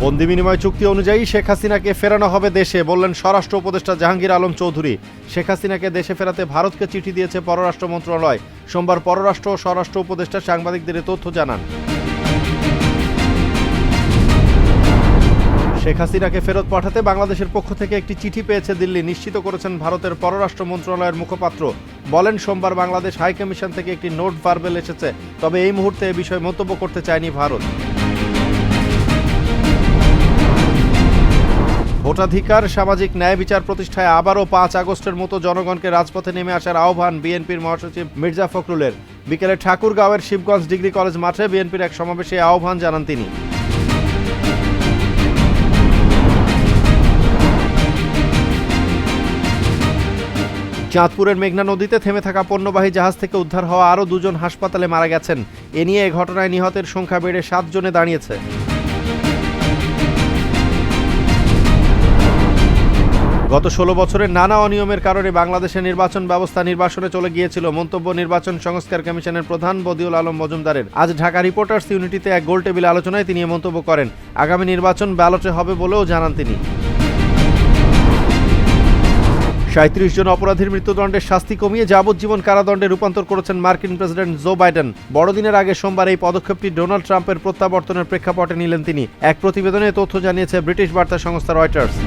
বন্দি বিনিময় চুক্তি অনুযায়ী শেখ হাসিনাকে ফেরানো হবে দেশে, বললেন স্বরাষ্ট্র উপদেষ্টা জাহাঙ্গীর আলম চৌধুরী। শেখ হাসিনাকে দেশে ফেরাতে ভারতকে চিঠি দিয়েছে পররাষ্ট্র মন্ত্রণালয়। সোমবার পররাষ্ট্র ও স্বরাষ্ট্র উপদেষ্টা সাংবাদিকদের এ তথ্য জানান। শেখ হাসিনাকে ফেরত পাঠাতে বাংলাদেশের পক্ষ থেকে একটি চিঠি পেয়েছে দিল্লি, নিশ্চিত করেছেন ভারতের পররাষ্ট্র মন্ত্রণালয়ের মুখপাত্র। বলেন, সোমবার বাংলাদেশ হাইকমিশন থেকে একটি নোট ভার্বেল এসেছে, তবে এই মুহূর্তে এ বিষয়ে মন্তব্য করতে চায়নি ভারত। ভোটাধিকার, সামাজিক ন্যায় বিচার প্রতিষ্ঠায় আবারও 5 আগস্টের মতো জনগণকে রাজপথে নেমে আসার আহ্বান বিএনপির মহাসচিব মির্জা ফখরুলের। বিকেলে ঠাকুরগাঁওয়ের শিবগঞ্জ ডিগ্রি কলেজ মাঠে বিএনপির এক সমাবেশে আহ্বান জানান তিনি। চাঁদপুরের মেঘনা নদীতে থেমে থাকা পণ্যবাহী জাহাজ থেকে উদ্ধার হওয়া আরও 2 জন হাসপাতালে মারা গেছেন। এ নিয়ে এ ঘটনায় নিহতের সংখ্যা বেড়ে 7 জনে দাঁড়িয়েছে। গত 16 বছরের নানা অনিয়মের কারণে বাংলাদেশের নির্বাচন ব্যবস্থা নির্বাসনে চলে গিয়েছিল, মন্তব্য নির্বাচন সংস্কার কমিশনের প্রধান বদিউল আলম মজুমদারের। আজ ঢাকা রিপোর্টার্স ইউনিটিতে এক গোলটেবিল আলোচনায় তিনি মন্তব্য করেন। আগামী নির্বাচন ব্যালটে হবে বলেও জানান তিনি। 37 জন অপরাধীর মৃত্যুদণ্ডের শাস্তি কমিয়ে যাবজ্জীবন কারাদণ্ডে রূপান্তর করেছেন মার্কিন প্রেসিডেন্ট জো বাইডেন। বড়দিনের আগে সোমবার এই পদক্ষেপটি ডোনাল্ড ট্রাম্পের প্রত্যাবর্তনের প্রেক্ষাপটে নিলেন তিনি। এক প্রতিবেদনে তথ্য জানিয়েছে ব্রিটিশ বার্তা সংস্থা রয়টার্স।